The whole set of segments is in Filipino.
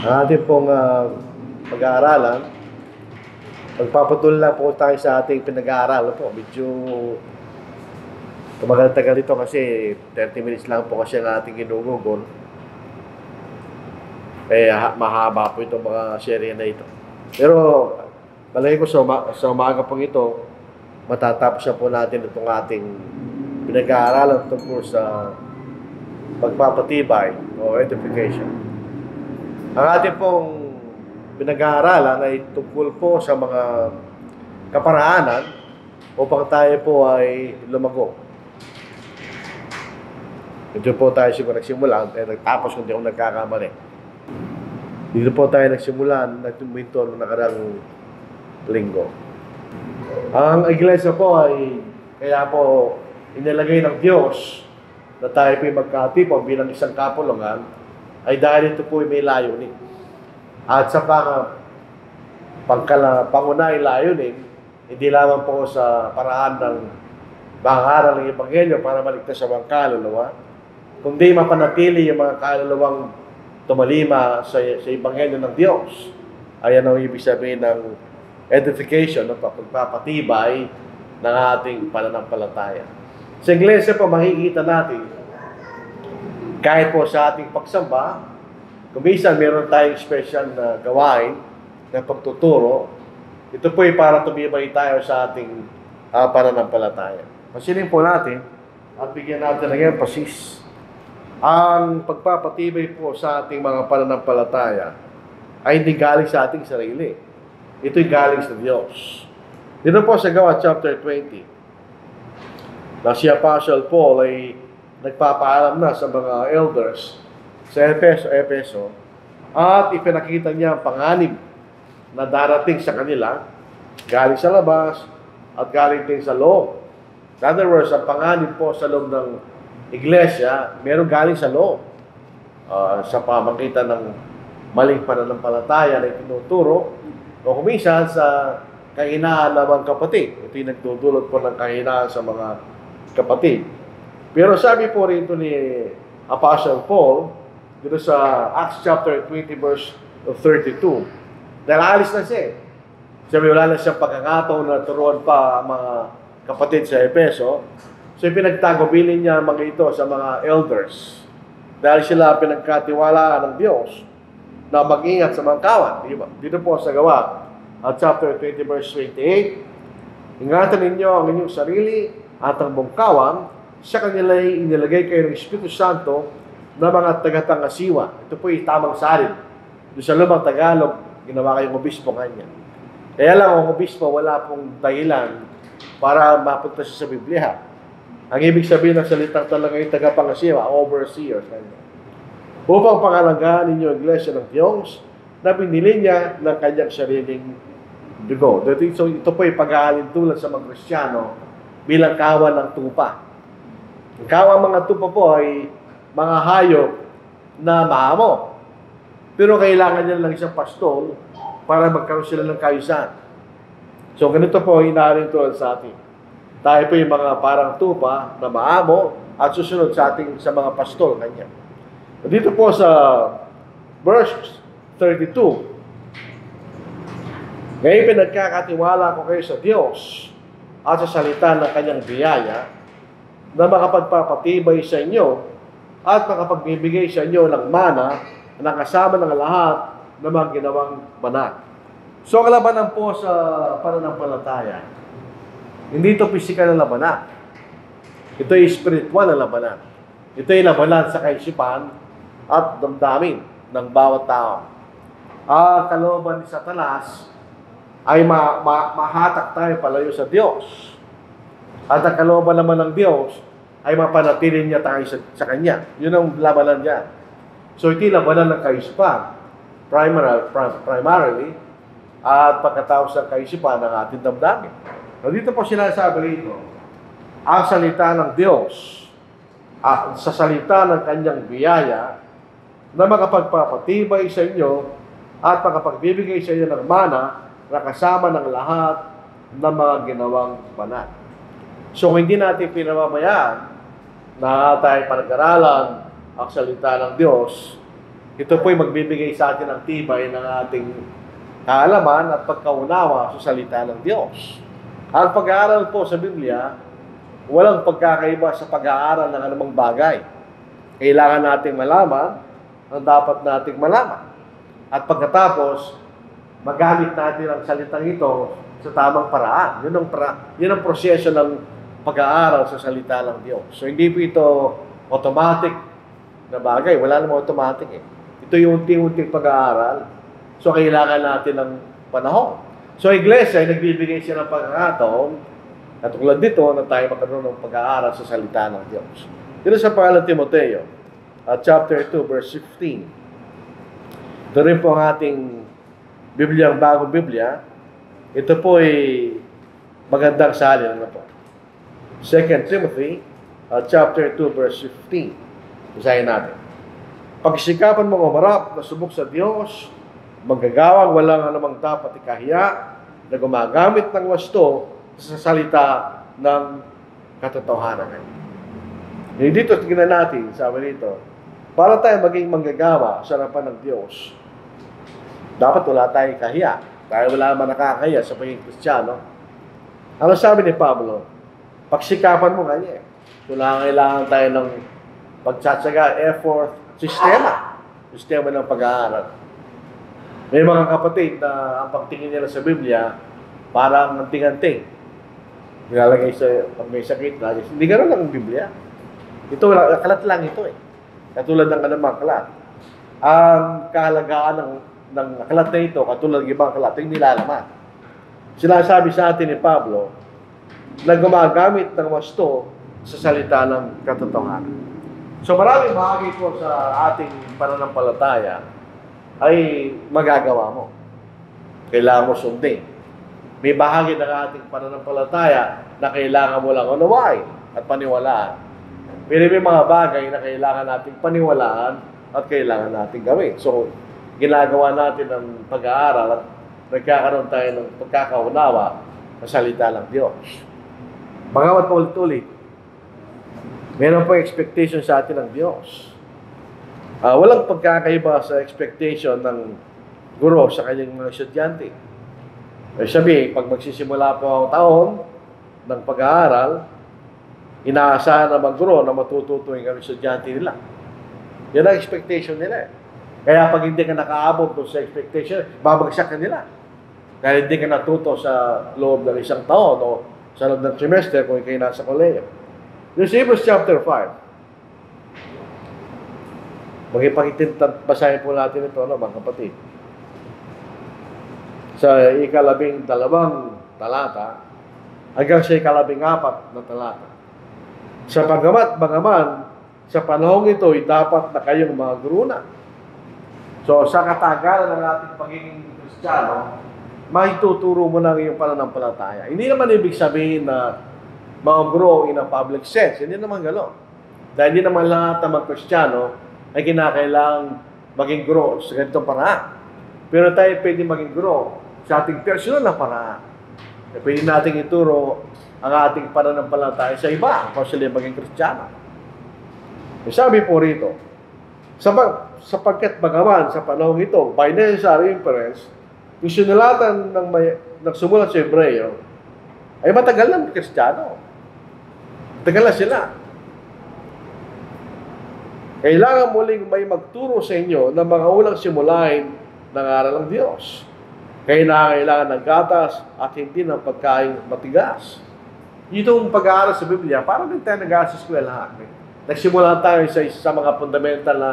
Ang ating pong pag-aaralan, magpapatuloy lang po tayo sa ating pinag-aaral po. Medyo tumagal-tagal ito kasi 30 minutes lang po kasi ang ating ginugugol. Mahaba po itong mga serye na ito. Pero palagi ko sa umaga pong ito, matatapos na po natin itong ating pinag-aaralan tungkol sa pagpapatibay o edification. Ang ating pong pinag-aaralan ay tungkol po sa mga kaparaanan upang tayo po ay lumago. Ito po tayo siguro nagsimula, nagtapos kung di ako nagkakamali. Dito po tayo nagsimula, nagtuminto ng nakarang linggo. Ang iglesia po ay kaya po inilagay ng Diyos na tayo po magkatipon bilang isang kapulungan ay dahil ito po may layunin. At sa pangunahing layunin, hindi lamang po sa paraan ng pangaral ng Ebanghelyo para maligtas sa mga kaluluwa, kundi mapanatili yung mga kaluluwang tumalima sa Ebanghelyo ng Diyos. Ayan ang ibig sabihin ng edification, ng pagpapatibay ng ating pananampalataya. Sa iglesia po, makikita natin, kahit po sa ating pagsamba, kung minsan meron tayong special na gawain na pagtuturo, ito po ay para tumibay tayo sa ating pananampalataya. Pasilin po natin at bigyan natin ng emphasis. Ang pagpapatibay po sa ating mga pananampalataya ay hindi galing sa ating sarili. Ito'y galing sa Diyos. Dito po sa Gawa chapter 20, na si Apostle Paul ay nagpapaalam na sa mga elders sa Efeso at ipinakita niya ang panganib na darating sa kanila galing sa labas at galing din sa loob. In other words, ang panganib po sa loob ng iglesia, meron galing sa loob sa pamagitan ng maling pananampalataya na itinuturo o kuminsan sa kahinaan ng mga kapatid. Ito yung nagdudulot po ng kahinaan sa mga kapatid. Pero sabi po rito ni Apostle Paul, dito sa Acts chapter 20 verse 32, dahil alis na siya. Sabi wala na siyang pagkakataon na turuan pa ang mga kapatid sa Efeso. So pinagtagubilin niya mga ito sa mga elders. Dahil sila pinagkatiwalaan ng Diyos na mag-ingat sa mga kawan. Diba? Dito po sa Gawa, chapter 20 verse 28, ingatan ninyo ang inyong sarili at ang buong kawan, sa kanila ay inilagay kayo ng Espiritu Santo na mga tagatangasiwa. Ito po ay tamang salin. Doon sa lumang Tagalog, ginawa kayong obispo kanya. Kaya lang, ang obispo, wala pong dahilan para mapunta siya sa Biblia. Ang ibig sabihin ng salitang talaga yung tagapangasiwa, overseer. Upang pangalagaan ninyo ang iglesia ng Diyos na pinili niya ng kanyang sariling dugo. So, ito po ay pag-aalin tulad sa mga Kristiyano bilang kawan ng tupa. Ang kawang mga tupa po ay mga hayop na maamo. Pero kailangan nila lang isang pastol para magkaroon sila ng kaayusan. So ganito po inaaring tulad sa atin. Tayo po yung mga parang tupa na maamo at susunod sa ating sa mga pastol kanya. Dito po sa verse 32, ngayon pinagkakatiwala ko kayo sa Diyos at sa salita ng kanyang biyaya na makapagpapatibay sa inyo at makapagbibigay sa inyo ng mana na kasama ng lahat ng mga ginawang banal. So, ang labanan po sa pananampalataya, hindi ito physical na labanan. Ito ay spiritual na labanan. Ito ay labanan sa kaisipan at damdamin ng bawat tao. Ang kalooban ni Satanas ay mahatak tayo palayo sa Diyos. At ang kalooban naman ng Diyos ay mapanatili niya tayo sa Kanya. Yun ang labanan niya. So, ito yung labanan ng kaisipan. Primarily, at pagkatapos ng kaisipan ng ating damdamin. So, dito po sinasabi rito, ang salita ng Diyos, sa salita ng Kanyang biyaya, na makapagpapatibay sa inyo at makapagbibigay sa inyo ng mana na kasama ng lahat ng mga ginawang banal. So, kung hindi natin pinamamayaan na tayo panag-aralan ang salita ng Diyos, Ito po'y magbibigay sa atin ng tibay ng ating kaalaman at pagkaunawa sa salita ng Diyos. Ang pag-aaral po sa Biblia, walang pagkakaiba sa pag-aaral ng anumang bagay. Kailangan nating malaman ang dapat nating malaman. At pagkatapos, magamit natin ang salitang ito sa tamang paraan. Yun ang proseso ng pag-aaral sa salita ng Diyos. So, hindi po ito automatic na bagay. Wala namang automatic eh. Ito yung unti-unting pag-aaral. So, kailangan natin ng panahon. So, Iglesia ay nagbibigay siya ng pagkakataon at tulad dito na tayo magkaroon ng pag-aaral sa salita ng Diyos. Dito sa pangalan Timoteo, chapter 2, verse 15. Ito rin po ang ating Biblia, ang bagong Biblia. Ito po ay magandang salin. Ano po? 2 Timothy, chapter 2, verse 15. Basahin natin. Pagsikapan mong umarap na subok sa Diyos, manggagawang walang anumang dapat ikahiya, na gumagamit ng wasto sa salita ng katotohanan. Dito, tingnan natin, sabi dito, para tayo maging manggagawa sa harapan ng Diyos, dapat wala tayong kahiya. Dahil wala naman nakakahiya sa pagiging Kristiyano. Ano sabi ni Pablo? Pagsikapan mo kanya. Kailangan tayo ng pagtsatsaga, effort, sistema ng pag-aaral. May mga kapatid na ang pagtingin nila sa Biblia, parang anting-anting. Nilalagay sa pag may sakit, hindi gano'n lang ang Biblia. Ito, kalat lang ito eh. Katulad ng anumang kalat. Ang kahalagaan ng kalat na ito, katulad ng ibang kalat, yung nilalaman. Sinasabi sa atin ni Pablo na gumagamit ng wasto sa salita ng katotohanan. So maraming bahagi po sa ating pananampalataya ay magagawa mo. Kailangan mo sundin. May bahagi ng ating pananampalataya na kailangan mo lang unawain at paniwalaan. Pero may mga bagay na kailangan nating paniwalaan at kailangan nating gawin. So, ginagawa natin ang pag-aaral at nagkakaroon tayo ng pagkakaunawa sa salita ng Diyos. Bagamat paulit-ulit, meron po expectation sa atin ng Diyos. Walang pagkakaiba sa expectation ng guro sa kanyang mga estudyante. Sabi, pag magsisimula po ang taon ng pag-aaral, inaasahan ng mga guro na matututuin ang estudyante nila. Yan ang expectation nila eh. Kaya pag hindi ka nakaabot sa expectation, babagsak ka nila. Dahil hindi ka natuto sa loob ng isang taon o sa loob ng semester kung ikay nasa koleyo. Yung Hebrews chapter 5. Basahin po natin ito, mga kapatid. Sa ika-12 talata hanggang sa ika-14 na talata. Sa bagaman, sa panahong ito, ay dapat na kayong mga guro na. So, sa katagalan ng ating pagiging Kristiyano, maituturo mo na iyong pananampalataya. Hindi naman ibig sabihin na mag-grow in a public sense. Hindi naman gano'n. Dahil hindi naman lahat ng mga Kristiyano ay kinakailangang maging grow sa ganitong paraan. Pero tayo pwede maging grow sa ating personal na paraan. Pwede natin ituro ang ating pananampalataya sa iba kung sila maging Kristiyano. Sabi po rito, sapagkat bagaman sa panahon ito, by necessary inference, yung sinulatan ng sumulat sa Hebreo, ay matagal na Kristiyano. Matagal na sila. Kailangan muling may magturo sa inyo ng mga unang simulain ng aral ng Diyos. Kailangan ng gatas at hindi ng pagkain matigas. Itong pag-aaral sa Biblia, parang din tayo nag-aaral sa eskwelahan. Nagsimula tayo sa mga fundamental na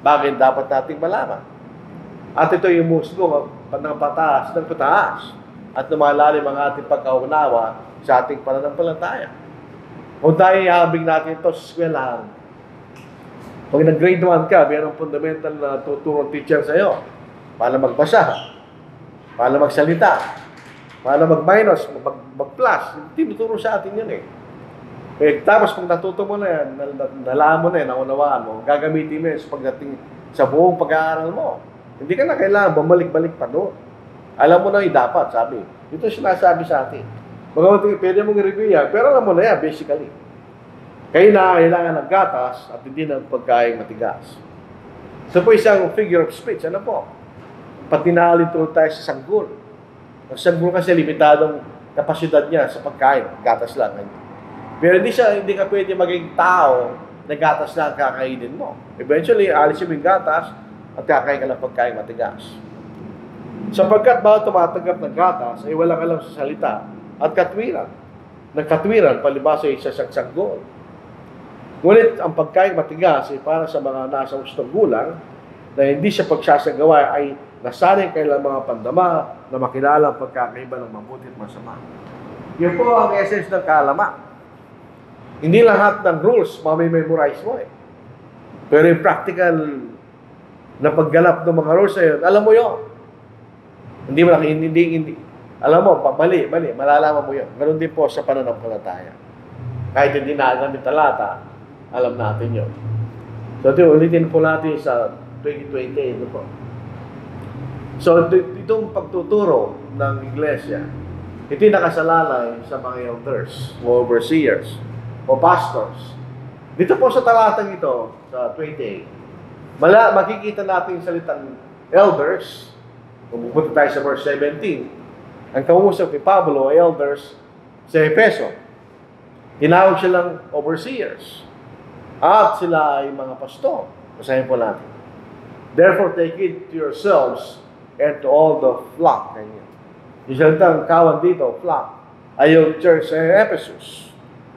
bagay dapat nating malaman. At ito yung musgo ng pataas at lumalalim ang ating pagkaunawa sa ating pananampalataya. Kung tayo ihabing natin ito sa eskwelahan, pag nag-grade 1 ka, mayroong fundamental na tuturo teacher sa iyo. Paano magbasa, paano magsalita, paano mag-minus, mag-plus. Tinuturo sa atin yun eh. Tapos kung natuto mo na yan, nalaman mo na yan, naunawaan mo, gagamitin mo yan sa pagdating sa buong pag-aaral mo. Hindi ka na kailangan bumalik-balik pa doon. Alam mo na yung dapat, sabi. Ito sinasabi sa atin. Pwede mong i-review yan, pero alam mo na yan, basically. Kaya na kailangan ng gatas at hindi ng pagkain matigas. Ito po isang figure of speech. Ano po? Pag tinalito tayo sa sanggol. Ang sanggol kasi limitadong kapasidad niya sa pagkain. Gatas lang. Pero hindi ka pwede maging tao na gatas lang kakainin mo. Eventually, alisin mo yung gatas at kakain ka ng pagkain matigas. Sapagkat bawat tumatanggap ng gatas ay walang alam sa salita at katwiran. Ng katwiran, palibasa ay isa siyang sanggol. Ngunit ang pagkain matigas ay para sa mga nasa ustong gulang na hindi siya pagsasagawa ay nasanay kailang mga pandama na makilala ang pagkakaiba ng mabuti at masama. Yun po ang essence ng kaalaman. Hindi lahat ng rules mamimemorize mo eh. Pero yung practical na pagganap ng mga rules na yun, alam mo yun. Hindi. Alam mo, mali, malalaman mo yun. Ganun din po sa pananampalataya. Kahit hindi nagamit talata, alam natin yun. So, ulitin po natin sa 2020, ito po. So, itong pagtuturo ng iglesia, ito yung nakasalalay sa mga elders, o overseers, o pastors. Dito po sa talatang ito, sa 28, makikita natin yung salitang elders. Kung pupunta tayo sa verse 17, ang kausap ni Pablo ay elders sa Efeso. Tinawag silang overseers. At sila ay mga pastor. Basahin po natin. Therefore, take it to yourselves and to all the flock. Yung salitang kawan dito, flock, ay yung church sa Ephesus,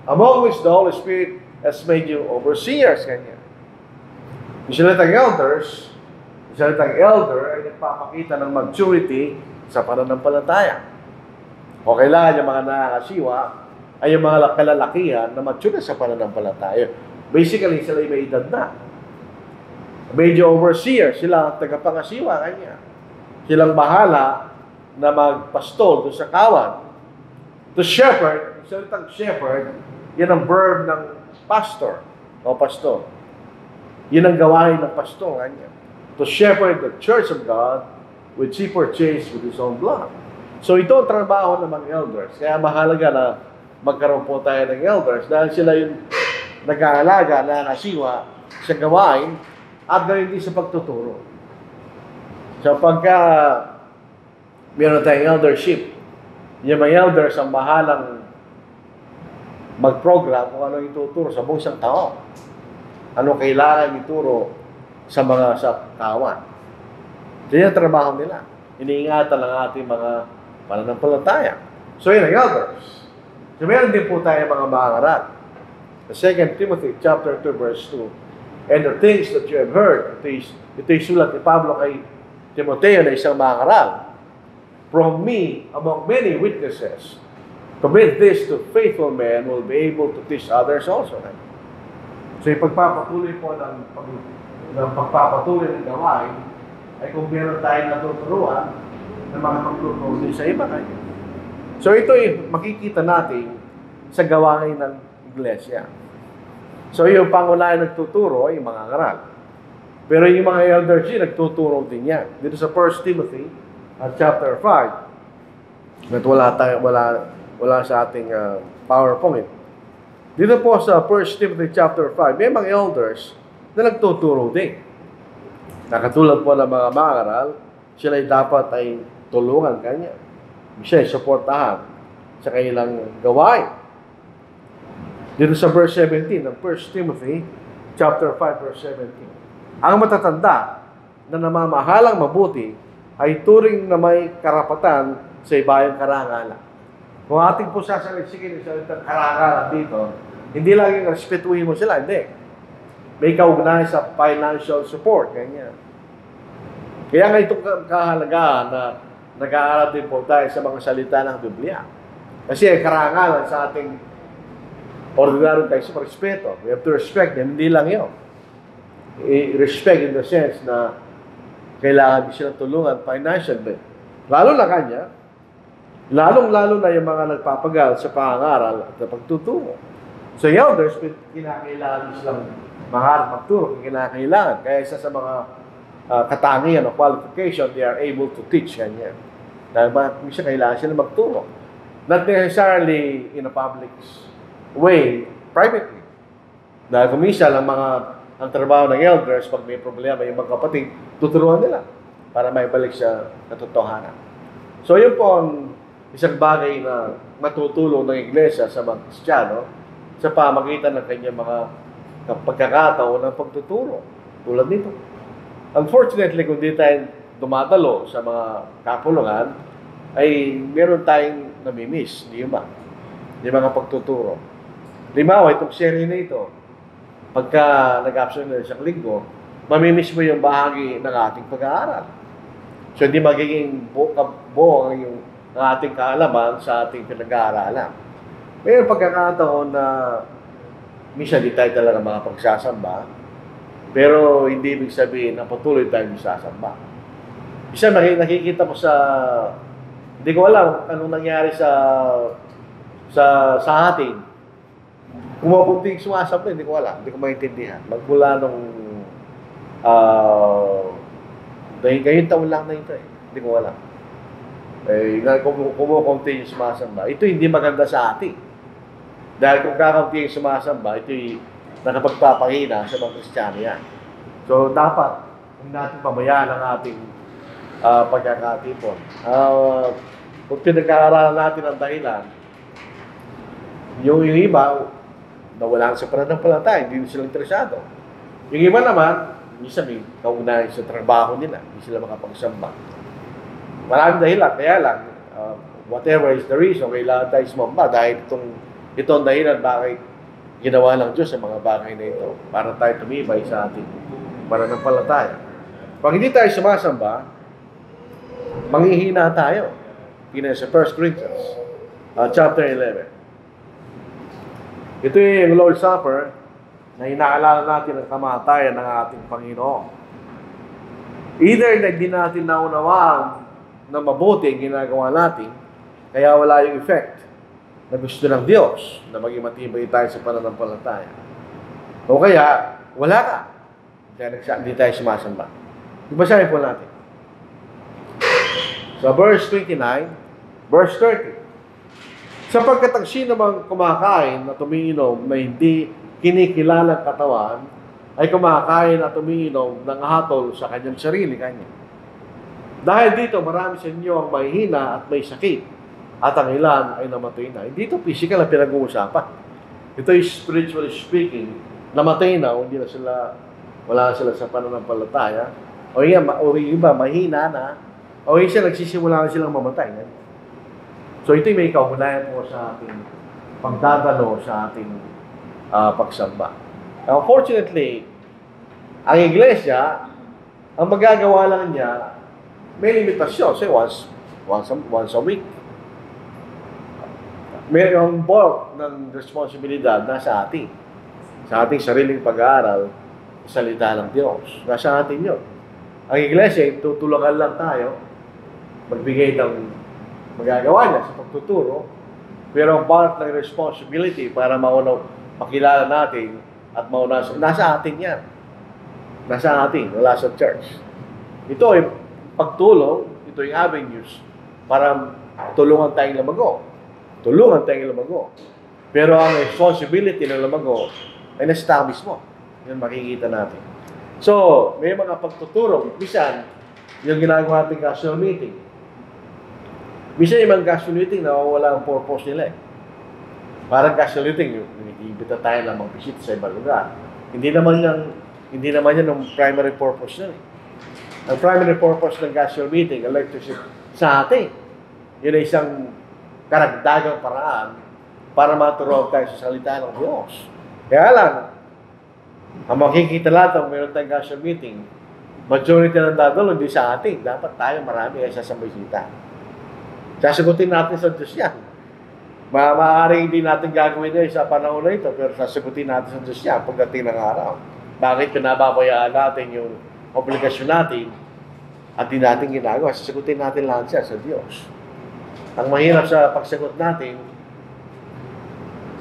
among which the Holy Spirit has made you overseers. Yung salitang elders, yung salitang elder ay nagpapakita ng maturity sa pananampalataya. O kailangan yung mga nakakasiwa ay yung mga kalalakihan na mature sa pananampalataya. Basically, sila may edad na. Medyo overseer, sila ang tagapangasiwa kanya. Silang bahala na magpastol doon sa kawan. To shepherd, yung salitang shepherd, yan ang verb ng pastor o pastor. Yan ang gawain ng pastor kanya. To shepherd the church of God which he purchased with his own blood. So ito ang trabaho ng mga elders. Kaya mahalaga na magkaroon po tayo ng elders dahil sila yung nag-aalaga na nasiwa sa gawain at gawin din sa pagtuturo. So pagka meron tayong eldership, yung mga elders ang mahalang mag-program kung ano yung tuturo sa buong isang tao. Ano kailangan ituro sa mga sa kawan. So yun ang trabaho nila. Iniingatan ng ating mga pananampalataya. So yun ang elders. So meron din po tayo mga mangaral. The 2 Timothy chapter 2 verse 2. And the things that you have heard, ito yung sulat ni Pablo kay Timoteo na isang mangaral. From me, among many witnesses, commit this to faithful men who will be able to teach others also. So yung pagpapatuloy po ng pagpapatuloy ng gawain ay kung meron tayong natuturuan ng mga pagtuturo sa iba kayo. So ito yung makikita natin sa gawain ng iglesia. So yung pangunahin nagtuturo ay yung mga ngaral. Pero yung mga elders yun, nagtuturo din yan. Dito sa 1 Timothy chapter 5, at wala sa ating PowerPoint. Dito po sa 1 Timothy chapter 5, may mga elders na nagtuturo din. Nakatulad po ng mga mangaral, sila ay dapat ay tulungan kanya. Siya ay suportahan sa kanilang gawain. Dito sa verse 17 ng 1 Timothy chapter 5 verse 17. Ang matatanda na namamahalang mabuti ay turing na may karapatan sa ibayang karangalan. Kung ating po sasalisikin sa itong karangalan dito, hindi laging respetuhin mo sila, hindi. May kaugnayan sa financial support, ganyan. Kaya nga itong kahalagaan na nag-aaral din po tayo sa mga salita ng Biblia. Kasi karangalan sa ating ordinaryo tayo sa respeto. We have to respect them. Hindi lang yun. Respect in the sense na kailangan silang tulungan financially. Lalo na kanya, lalong-lalo na yung mga nagpapagal sa pangangaral at pagtuturo. So yung elders, kinakailangan silang maharap magturo kung kinakailangan. Kaya isa sa mga katangian o qualification, they are able to teach kanya. Dahil minsan kailangan sila magturo. Not necessarily in a public way, privately. Dahil kung minsan, ang ang trabaho ng elders, pag may problema yung mga kapatid, tuturuan nila para may balik sa katotohanan. So yun po ang isang bagay na matutulong ng iglesia sa mga Kristiyano sa pamagitan ng kanyang mga pagkakataon ng pagtuturo. Tulad nito. Unfortunately, kung di tayo dumadalo sa mga kapulungan, ay meron tayong namimiss, di ba? Yung mga pagtuturo. Limawa, itong series na ito, pagka nag-absent na isang linggo, mamimiss mo yung bahagi ng ating pag-aaral. So, hindi magiging buong yung ating kaalaman sa ating pinag-aaralan. Mayroon pagkakataon na minsan di tayo talaga makapagsasamba, pero hindi ibig sabihin na patuloy tayong sasamba. Isa nakikita ko sa, hindi ko alam anong nangyari sa atin. Kumapunting sumasamba, hindi ko alam, hindi ko maintindihan. Magmula nung ngayong taon lang na ito eh. Hindi ko alam. Kumukunti yung sumasamba. Ito hindi maganda sa atin. Dahil kung kakaunti yung sumasamba, ito'y nakapagpapahina sa mga Kristiyano yan. So, dapat, kung natin pamayaan ang ating pagkakatipon. Kung pinag-aaralan natin ang dahilan, yung iba, nawala sa pananampalataya, hindi sila interesado. Yung iba naman, minsan may kaunahin sa trabaho nila, hindi sila makapagsamba. Maraming dahilan, kaya lang, whatever is the reason, kailangan tayo sumamba dahil itong dahilan bakit ginawa ng Diyos sa mga bagay na ito para tayo tumibay sa ating pananampalataya. Pag hindi tayo sumasamba, manghihina tayo. Tingnan sa 1 Corinthians, chapter 11. Ito yung Lord's Supper na inaalala natin ang kamatayan ng ating Panginoon. Either na hindi natin naunawaan na mabuti ang ginagawa natin, kaya wala yung effect na gusto ng Diyos na maging matibay tayo sa pananampalataya. O kaya, wala ka. Kaya hindi tayo sumasamba. Ibasahin po natin. Sa verse 29, verse 30. Sapagkat ang sino mang kumakain at umiinom na hindi kinikilalang katawan, ay kumakain at umiinom ng hatol sa kanyang sarili kanya. Dahil dito, marami sa inyo ang mahihina at may sakit, at ang ilan ay namatay na. Hindi ito physical na pinag-uusapan. Ito is spiritually speaking, namatay na, hindi na sila, wala sila sa pananampalataya, o yung iba, mahina na, o yung isa nagsisimula na silang mamatay. So ito may kaunayan po sa ating pagdadalo sa ating pagsamba. Unfortunately, ang iglesia, ang magagawa lang niya, may limitasyon. Say once a week. Mayroong bulk ng responsibilidad nasa atin. Sa ating sariling pag-aaral, salita ng Diyos. Nasa atin yun. Ang iglesia, tutulungan lang tayo, magbigay ng magagawa niya sa pagtuturo, pero ang part ng responsibility para makilala natin at nasa atin yan. Nasa atin, wala sa church. Ito ay pagtulong, ito yung avenues para tulungan tayong lumago. Tulungan tayong lumago. Pero ang responsibility ng lumago ay na-establish mo. Yun makikita natin. So, may mga pagtuturo. Bisan, yung ginagawa natin casual meeting. Bisan yung mga casual meeting, nawawala ang purpose nila eh. Parang casual meeting, ibita tayo lang mag-visit sa ibang lugar. Hindi naman yan ang primary purpose nila. Ang primary purpose ng casual meeting, electricity, sa atin. Yun ay isang karagdagang paraan para maturuan tayo sa salita ng Diyos. Kaya lang, ang makikita natin, meron tayong casual meeting, majority ng dadalo, hindi sa atin. Dapat tayo marami ay sasambisita. Sasagutin natin sa Diyos yan. Maaaring hindi natin gagawin yan sa panahon na ito, pero sasagutin natin sa Diyos yan pagdating ng araw. Bakit pinababayaan natin yung obligasyon natin at di natin ginagawa? Sasagutin natin lahat siya sa Diyos. Ang mahirap sa pagsagot natin,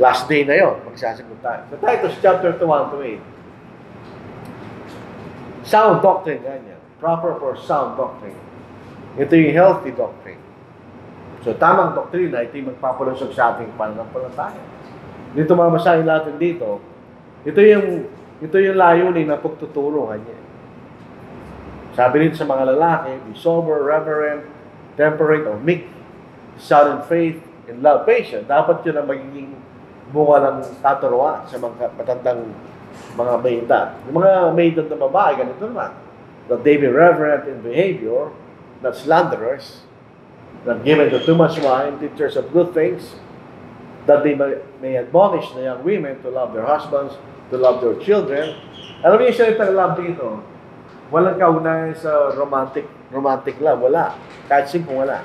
last day na yun, magsasagot tayo. So Titus chapter 1-8. Sound doctrine, ganyan. Proper for sound doctrine. Ito yung healthy doctrine. So tamang doktrina, ito yung magpapalusog sa ating pananampalataya. Dito mamasahin natin dito, ito yung Ito yung layunin na pagtuturo kanya. Sabi rin sa mga lalaki, be sober, reverent, temperate, or meek, sound in faith, in love, patient. Dapat yun ang magiging bunga ng taturuan sa mga matandang mga may edad. Yung mga may edad na babae, ganito naman. That they be reverent in behavior, not slanderers, not given to too much wine, teachers of good things, that they may admonish the young women to love their husbands, to love their children. Alam niyo yung salitang love dito, walang kaunayan sa romantic love. Wala. Kahit simple, wala.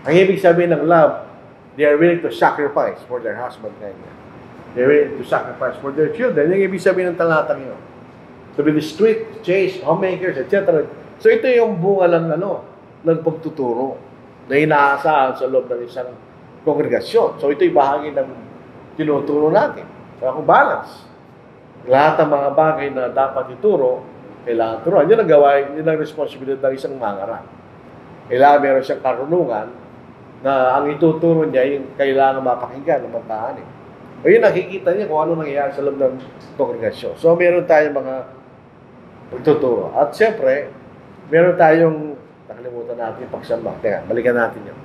Ang ibig sabihin ng love, they are willing to sacrifice for their husband. They are willing to sacrifice for their children. Yung ibig sabihin ng talatang yun. To be discreet, chaste, homemakers, etc. So ito yung bunga ng pagtuturo na inaasahan sa loob ng isang kongregasyon. So ito'y bahagi ng tinuturo natin. Kaya kung balance, lahat ng mga bagay na dapat ituro, kailangan turuan. Yun ang gawain, yun ang responsibilidad ng isang mangarap. Kailangan meron siyang karunungan na ang ituturo niya yung kailangan mapakinggan ng magkaanin. O yun, nakikita niya kung ano nangyayari sa loob ng kongregasyon. So meron tayong mga pagtuturo. At siyempre, meron tayong, nakalimutan natin yung pagsamba. Teka, balikan natin yun.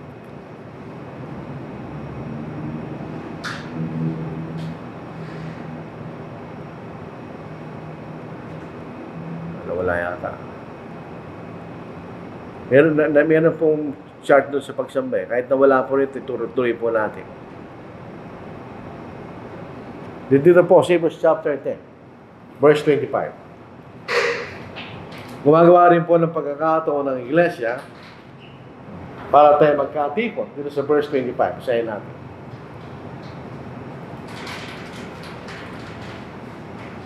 Wala yata. Meron pong chart doon sa pagsamba. Kahit na wala po rito, tuloy po natin. Dito po, Hebrews chapter 10, verse 25. Gumagawa rin po ng pagkakataon ng iglesia para tayo magkatipon. Dito sa verse 25, sayin natin.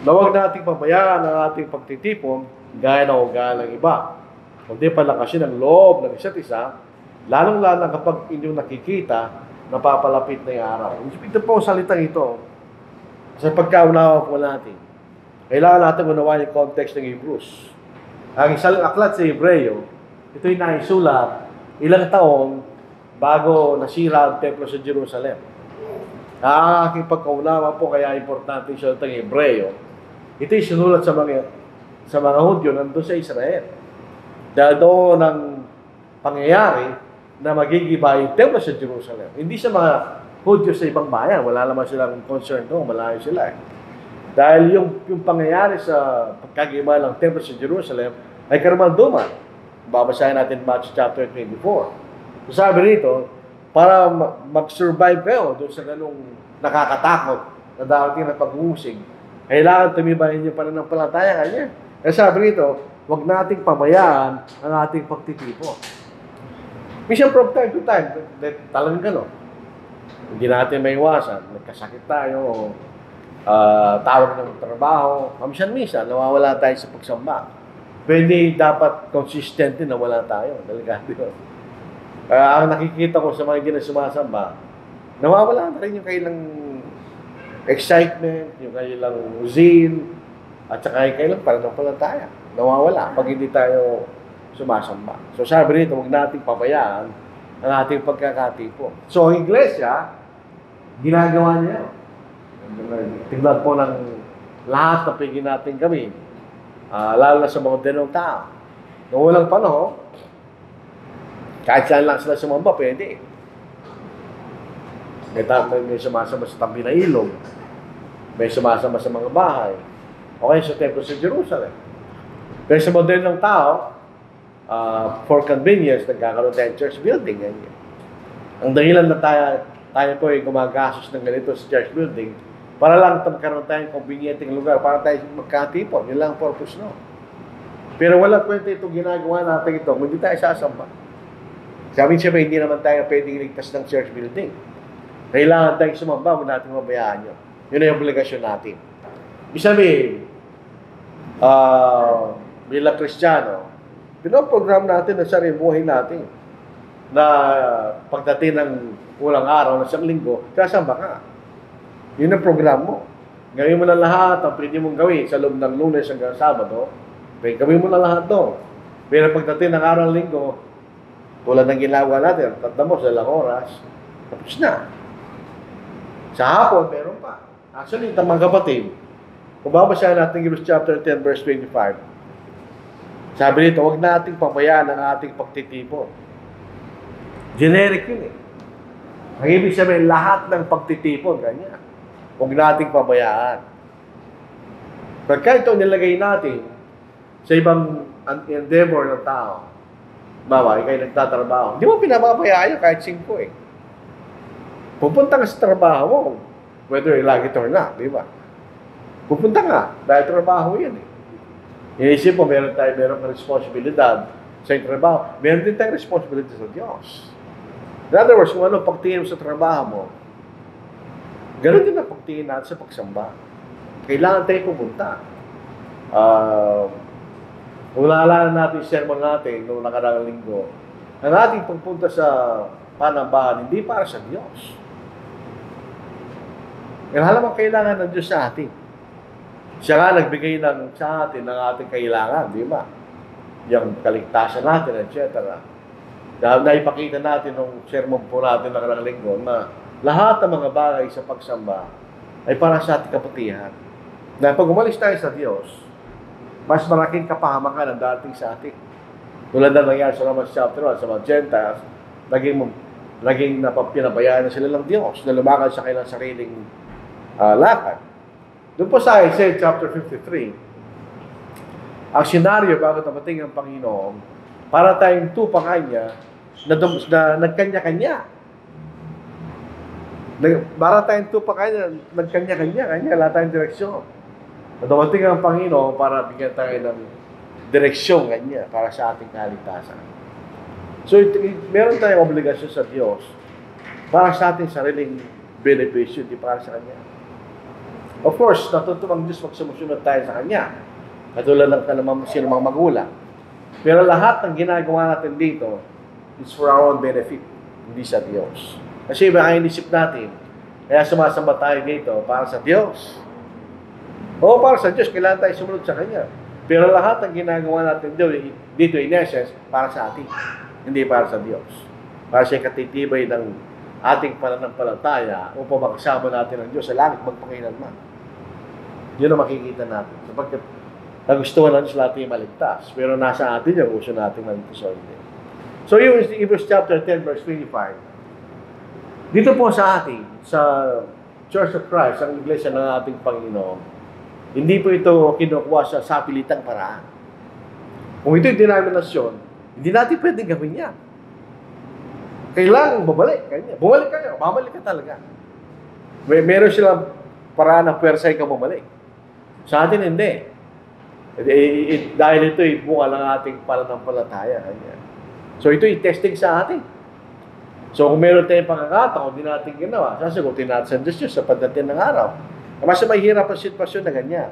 Na huwag nating pabayaan ang ating pagtitipon gaya ng ugali ng iba. Kundi palakasin ang loob ng isa't isa, lalong-lalo kapag inyong nakikita, napapalapit na yung araw. Ito po salitang ito, sa pagkaunawa po natin, kailangan natin unawain yung context ng Hebrews. Ang isang aklat sa Hebreo, ito'y naisulat ilang taon bago nasira ang templo sa Jerusalem. Ang aking pagkaunawa po, kaya importante yung salitang Hebreo, ito'y sinulat sa mga Hudyo nandun sa Israel. Dahil doon ang pangyayari na magigiba yung templo sa Jerusalem. Hindi sa mga Hudyo sa ibang bayan. Wala naman silang concern doon. Malayo sila. Dahil yung pangyayari sa pagkagiba ng templo sa Jerusalem ay karamanduman. Babasahin natin Matthew chapter 24. So sabi rito, para mag-survive kayo doon sa ganung nakakatakot na darating na pag-uusig, kailangan tumibayin yung pananampalataya kanya. Kaya sabi rito, huwag nating pabayaan ang ating pagtitipon. Minsan from time to time, talagang gano'n. Hindi natin may iwasan. Nagkasakit tayo, tawag ng trabaho. Minsan, nawawala tayo sa pagsamba. Pwede dapat consistent din na wala tayo. Delikado yun. Ang nakikita ko sa mga hindi na sumasamba, nawawala na rin yung kailang excitement, yung kailang zeal, at saka yung kailang pananampalataya. Nawawala pag hindi tayo sumasamba. So sabi rito, huwag nating pabayaan ang ating pagkakatipo. So ang iglesia, ginagawa niya. Tingnan po ng lahat na pwede natin gawin. Lalo na sa mga denong tao. Noong walang panahon, kahit saan lang sila sumamba, pwede. May sumasama sa tabi na ilog. May sumasama sa mga bahay. Okay, sa templo sa Jerusalem. Pero sa modernong tao, for convenience, nagkakaroon tayo church building. Ganyan. Ang dahilan na tayo po ay gumagastos ng ganito sa church building para lang magkaroon tayong convenienteng lugar para tayo magkatipon. Yun lang ang purpose, no? Pero walang kwenta itong ginagawa natin ito kung hindi tayo sasamba. Sabi siya, hindi naman tayo pwedeng ligtas ng church building. Kailangan tayong sumamba, huwag natin mabayaan yun. Yun ay obligasyon natin. Ibig sabihin, bilang Kristiyano, pinoprogram natin ang sarili buhay natin na pagdating ng ulang araw na isang linggo, sasamba ka. Yun ang program mo. Gawin mo na lahat ang pwede mong gawin sa loob ng Lunes hanggang Sabado. Gawin mo na lahat doon. Pero pagdating ng araw ng linggo, tulad ng ginagawa natin, tatanda mo sa ilang oras, tapos na. Sa hapon, meron pa. Actually, mga kapatid, Kung babasahin natin Hebrews chapter 10 verse 25, sabi nito, huwag nating pabayaan ang ating pagtitipon. Generic yun eh. Ang ibig sabihin, lahat ng pagtitipon, ganyan. Huwag nating pabayaan. Pagka ito nilagay natin sa ibang endeavor ng tao, bawa, ikay nagtatrabaho, di mo pinababayaan yun kahit 5 eh. Pupunta ka sa trabaho mo, whether lagi or not, di ba? Pupunta ka, dahil trabaho yan eh. Iisip mo, meron kang responsibilidad sa trabaho. Meron din tayong responsibilidad sa Diyos. In other words, kung ano pagtingin mo sa trabaho mo, ganoon din ang pagtingin natin sa pagsamba. Kailangan tayo pumunta. Kung naalala natin yung sermon natin noong nakaraang linggo, ang ating pagpunta sa panambahan, hindi para sa Diyos. Kailangan kailangan ng Diyos sa atin. Siya nga nagbigay sa atin ng ating kailangan, di ba? Yung kaligtasan natin, etc. Dahil naipakita natin nung sermon po natin nakaraang linggo na lahat ng mga bagay sa pagsamba ay para sa ating kaputihan. Dahil pag umalis tayo sa Diyos, mas malaking kapahamakan ang dating sa atin. Tulad na nangyari sa Romans chapter 1, sa mga Gentiles, naging pinabayaan na sila ng Diyos na lumakad sa kanilang sariling lakad. Doon po sa Isaiah chapter 53, ang senaryo bago dumating ang Panginoon, para tayong tupangan niya na nagkanya-kanya. Para tayong tupangan niya, nagkanya-kanya, wala tayong direksyon. Na dumating ang Panginoon para bigyan tayo ng direksyon kanya para sa ating kaligtasan. So, meron tayong obligasyon sa Diyos para sa ating sariling benepisyo, di para sa Kanya. Of course, natutupang Diyos magsumusunod tayo sa Kanya. Katulad ng sinumang magulang. Pero lahat ng ginagawa natin dito is for our own benefit, hindi sa Diyos. Kasi baka inisip natin, kaya sumasamba tayo dito para sa Diyos. O para sa Diyos, kailangan tayo sumunod sa Kanya. Pero lahat ng ginagawa natin dito in essence, para sa atin. Hindi para sa Diyos. Para sa katitibay ng ating pananampalataya upang makasama natin ang Diyos sa langit magpakailanman. Yun ang makikita natin. Sapagkat nagustuhan ng Diyos natin maligtas. Pero nasa atin yung gusto natin maligtas o hindi. So yung Hebrews chapter 10 verse 25. Dito po sa atin, sa Church of Christ, ang iglesia ng ating Panginoon, hindi po ito kinukuha sa sapilitang paraan. Kung ito'y denominasyon, hindi natin pwedeng gawin yan. Kailangan bumalik. Bumalik kayo. Babalik ka talaga. Meron silang paraan na pwersay ka bumalik. Sa atin, hindi. Dahil ito'y bunga ng ating pananampalataya. So, ito'y testing sa atin. So, kung meron tayong pangangataon, hindi natin ginawa, sasagutin natin sa Diyos sa pagdating ng araw. Mas mahirap ang sitwasyon na ganyan.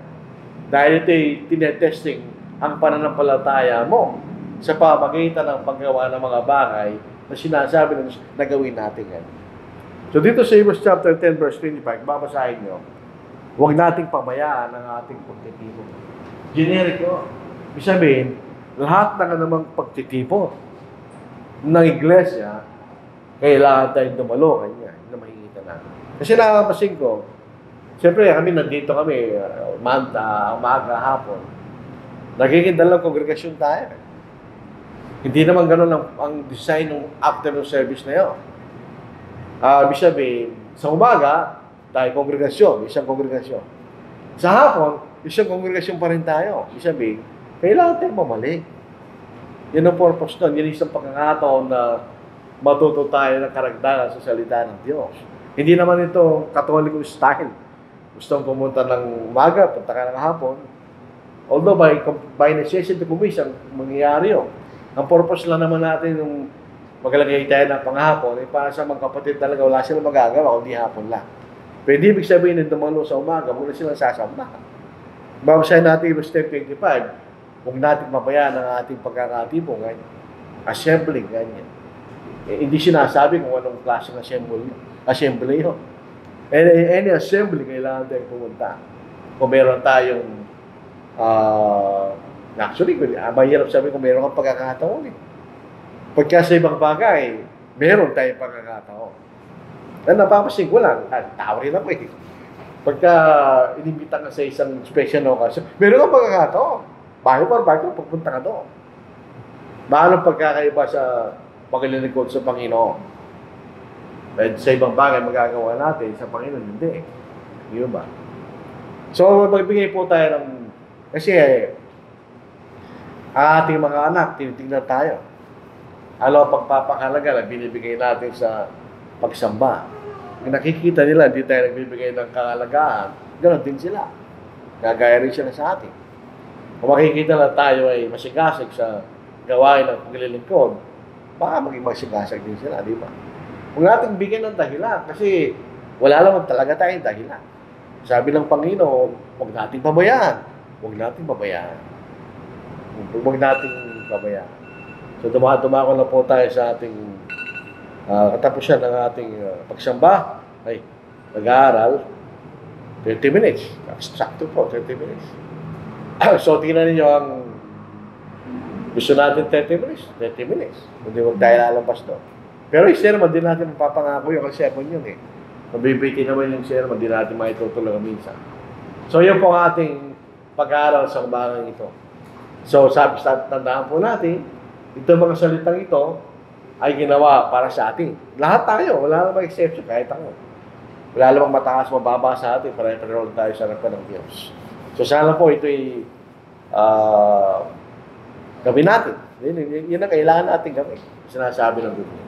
Dahil ito'y tinetesting ang pananampalataya mo sa pamagitan ng paggawa ng mga bagay na sinasabi na gawin natin yan. So dito sa Hebrews chapter 10 verse 25, babasahin nyo, huwag nating pabayaan ang ating pagtitipon. Generic yun. Ibig sabihin, lahat ng anumang pagtitipon ng iglesia, kailangan tayong dumalo kanya na makikita natin. Kasi nakakapasin ko, siyempre kami nandito kami, umaga, hapon, nagiging dalang kongregasyon tayo. Hindi naman ganun ang design ng afternoon service na yun. Ibig sabihin, sa umaga, tayo kongregasyon, isang kongregasyon. Sa hapon, isang kongregasyon pa rin tayo. Ibig sabihin, kailangan tayong mamalik. Yan ang purpose nun. Yan isang pagkakataon na matuto tayo ng karagdagan sa salita ng Diyos. Hindi naman ito Katoliko style. Gusto mong pumunta ng umaga, punta ka ng hapon. Although by necessity kumisang mangyayari yun. Ang purpose lang naman natin yung maglagay tayo ng panghapon ay para sa mga kapatid talaga wala silang magagawa kundi hapon lang. Pero hindi ibig sabihin na dumalo sa umaga, muna silang sasamba. Babasahin natin yung step 25, huwag natin mabayaan ang ating pagkakatipo, ganyan. Assembly, ganyan. Hindi sinasabi kung anong klaseng assembly yun. Any assembly, kailangan tayong pumunta. Kung meron tayong actually, mahirap sabihin kung meron kang pagkakataon eh. Pagka sa ibang bagay, meron tayong pagkakataon. Napapasin ko lang, tao rin ako eh. Pagka inimbita ka sa isang special occasion, meron kang pagkakataon. Bago pagpunta ka doon. Paano pagkakaiba sa paglilingkod sa Panginoon? At sa ibang bagay magagawa natin, sa Panginoon hindi. Di ba? So, magbigay po tayo ng... Kasi, ang ating mga anak, tinitingnan tayo. Ano ang pagpapakalaga na binibigay natin sa pagsamba? Kung nakikita nila, hindi tayo nagbibigay ng kahalagaan, ganoon din sila. Gagaya rin sila sa atin. Kung makikita na tayo ay masigasig sa gawain ng paglilingkod, baka maging masigasig din sila, di ba? Huwag natin bigyan ng dahilan kasi wala naman talaga tayong dahilan. Sabi ng Panginoon, huwag natin pabayaan. Huwag natin pabayaan. Huwag natin pabayaan. So, dumako na po tayo sa ating katapusan ng ating pagsamba. Ay, nag-aaral. 30 minutes. Sakto po, 30 minutes. So, tingnan ninyo ang gusto natin 30 minutes. 30 minutes. Hindi mo tayo lalampas doon. Pero yung sermon, di natin mapapangako yun kasi sermon yun eh. Mabibiti naman yung sermon, di natin maitutulong minsan. So, yun po ang ating pag-aaral sa umagang ito. So, tandaan po natin, itong mga salitang ito ay ginawa para sa atin. Lahat tayo, wala namang exception, kahit ako. Wala namang mataas, mababa sa atin, para-pareho tayo sa harapan ng Diyos. So, sana po ito'y gawin natin. Yun ang kailangan natin gawin. Sinasabi ng Biblia.